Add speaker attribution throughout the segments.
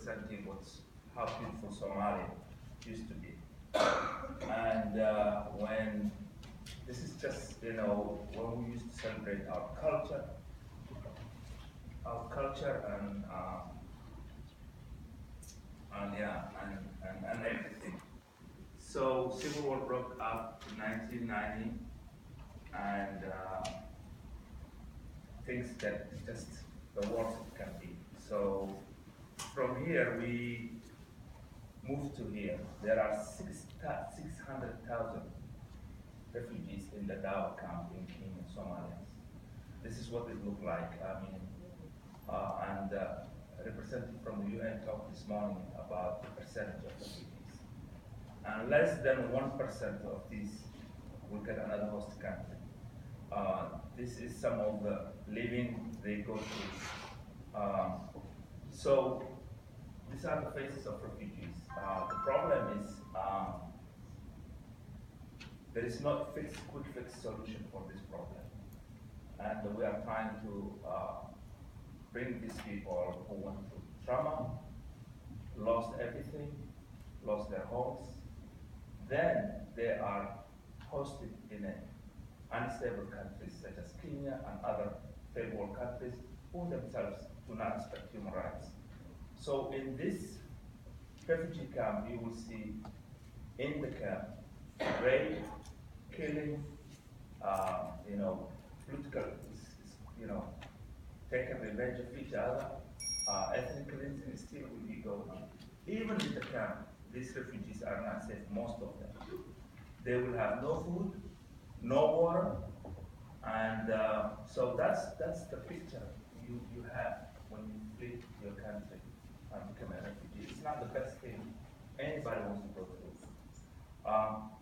Speaker 1: representing how beautiful Somalia used to be. And when this is just, when we used to celebrate our culture and everything. So Civil War broke up in 1990, and things get just the worst it can be. So from here we moved to here. There are 600,000 refugees in the Dawa camp in Kenya, Somalia. This is what it looked like. I mean, and representative from the UN talked this morning about the percentage of refugees. And less than 1% of these will get another host country. This is some of the living they go through. So these are the faces of refugees. The problem is there is no quick fix solution for this problem. And we are trying to bring these people who went through trauma, lost everything, lost their homes. Then they are hosted in unstable countries such as Kenya and other third world countries who themselves do not respect human rights. So in this refugee camp, you will see in the camp rape, killing, political, taking revenge of each other, ethnic cleansing still will be going on. Even in the camp, these refugees are not safe, most of them. They will have no food, no water, and so that's the picture you have when you flee your country and become a refugee. It's not the best thing anybody wants to go through.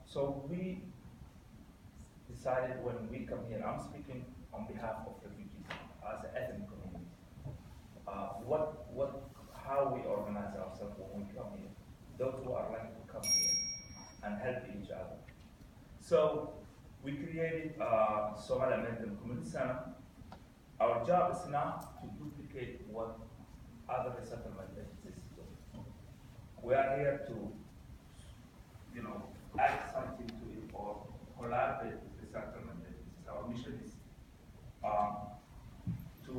Speaker 1: So we decided when we come here, I'm speaking on behalf of refugees as an ethnic community, how we organize ourselves when we come here, those who are likely to come here and help each other. So we created Somali American Center. Our job is not to duplicate what other resettlement agencies do. We are here to, add something to it or collaborate with resettlement agencies. Our mission is to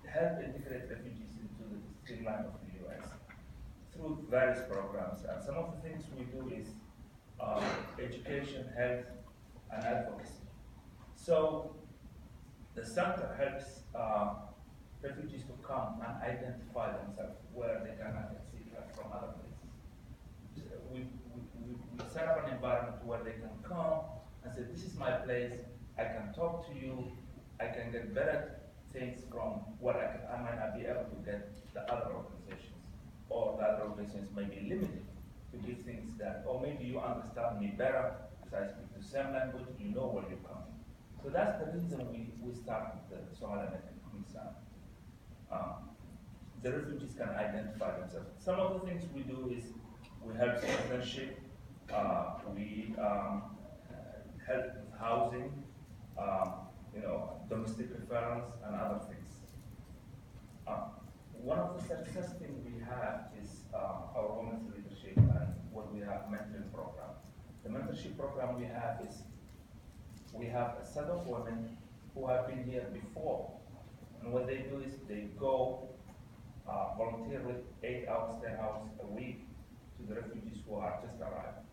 Speaker 1: help integrate refugees into the streamline of the U.S. through various programs. And some of the things we do is education, health, and advocacy. So the center helps refugees to come and identify themselves where they cannot seek help from other places. We set up an environment where they can come and say, this is my place, I can talk to you, I can get better things from what I might not be able to get the other organizations, or the other organizations may be limited to give things that, or maybe you understand me better because I speak the same language, you know where you're coming. So that's the reason we started the Somali American Center. The refugees can identify themselves. Some of the things we do is we help citizenship, we help with housing, domestic referrals, and other things. One of the success things we have is our women's leadership and what we have mentoring program. The mentorship program we have is we have a set of women who have been here before, and what they do is they go voluntarily 8 hours, 10 hours a week to the refugees who are just arrived,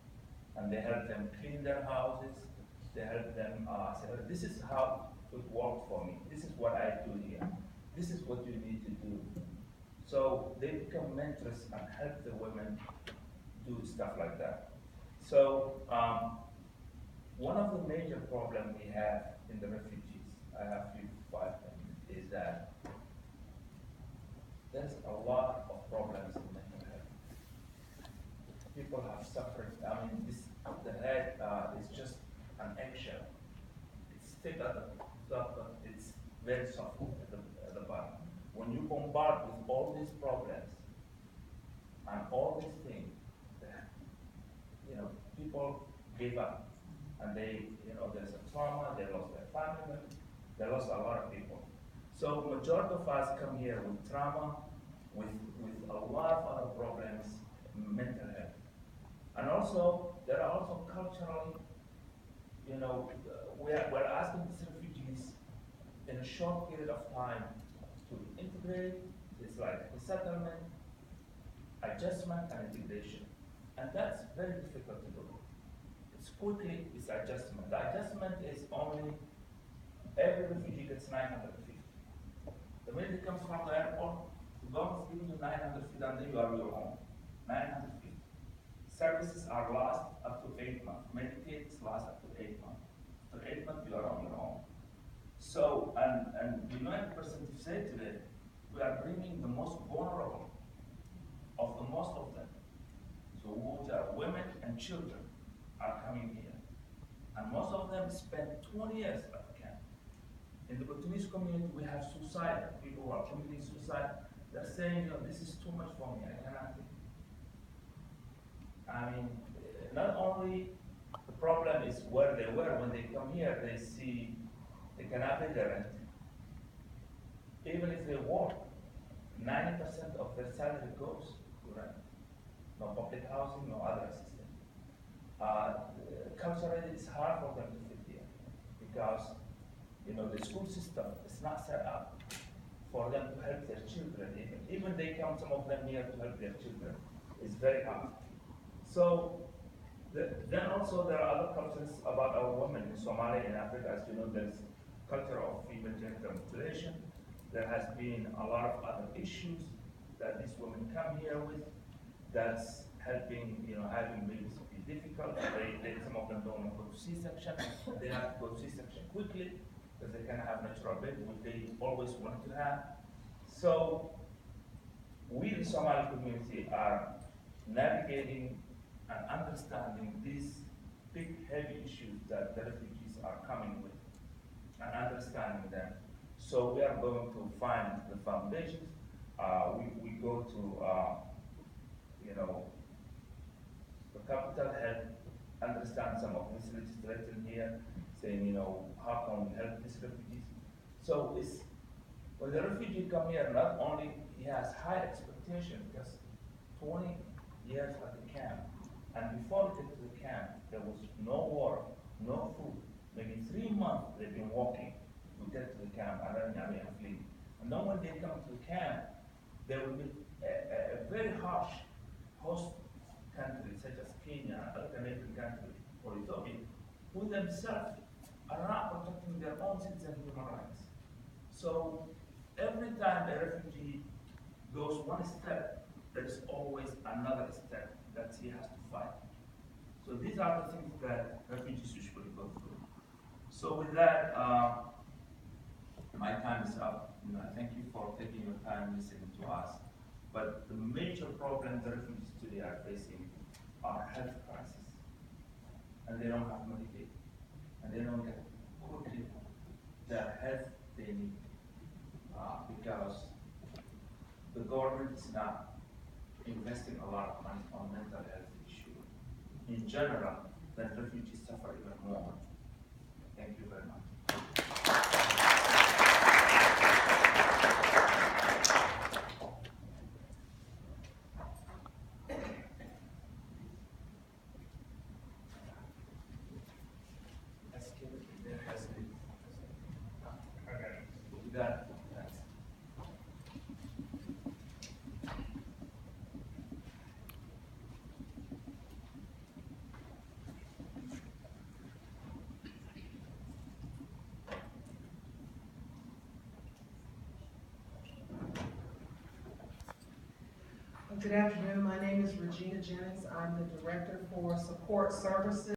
Speaker 1: and they help them clean their houses. They help them say, this is how it worked for me. This is what I do here. This is what you need to do. So they become mentors and help the women do stuff like that. So one of the major problems we have in the refugees, I have 5 is that there's a lot of problems in mental health. People have suffered. I mean, the head is just an eggshell. It's thick at the top, but it's very soft at the bottom. When you bombard with all these problems and all these things, people give up, and there's a trauma. They lost their family, they lost a lot of people. So majority of us come here with trauma, with a lot of other problems, mental health. And also, there are also cultural, we're asking these refugees in a short period of time to integrate. It's like resettlement, adjustment, and integration. And that's very difficult to do. It's adjustment. The adjustment is only, every refugee gets 950. The minute he comes from the airport, the government is giving you 950 and then you are on your own. 950. Services are last up to 8 months. Medicaid lasts up to 8 months. After 8 months, you are on your own. So, and the United Percentage say today, we are bringing the most vulnerable of the most of them. So, which are women and children are coming here. And most of them spend 20 years at the camp. In the Bhutanese community, we have suicide. People who are committing suicide, they're saying, this is too much for me, I cannot do it. I mean, not only the problem is where they were, when they come here, they see they cannot pay their rent. Even if they work, 90% of their salary goes to rent. No public housing, no other assistance. Culturally, it's hard for them to fit here because, the school system is not set up for them to help their children. Even they come, some of them here to help their children. It's very hard. So, then also there are other cultures about our women in Somalia and Africa. As you know, there's culture of female genital mutilation. There has been a lot of other issues that these women come here with that's helping, having babies be difficult. Some of them don't want to go to C-section. They have to go to C-section quickly because they cannot have natural baby, which they always wanted to have. So we, the Somali community, are navigating and understanding these big, heavy issues that the refugees are coming with and understanding them. So we are going to find the foundations. We go to, the capital, help understand some of this legislation here, saying, how can we help these refugees? So when the refugee come here, not only he has high expectation because 20 years at the camp, and before they get to the camp, there was no water, no food. Maybe 3 months they've been walking to get to the camp, and then fleeing. And then when they come to the camp, there will be a very harsh host country such as Kenya, other neighboring countries, or Ethiopia, who themselves are not protecting their own citizens' human rights. So every time a refugee goes one step, there is always another step that he has to fight. So these are the things that refugees usually go through. So with that, my time is up. Thank you for taking your time listening to us. But the major problem the refugees today are facing are health crisis. And they don't have Medicaid. And they don't get quickly the help they need because the government is not investing a lot of money on mental health issues. In general, the refugees suffer even more. Thank you very much.
Speaker 2: Good afternoon. My name is Regina Jennings. I'm the Director for Support Services.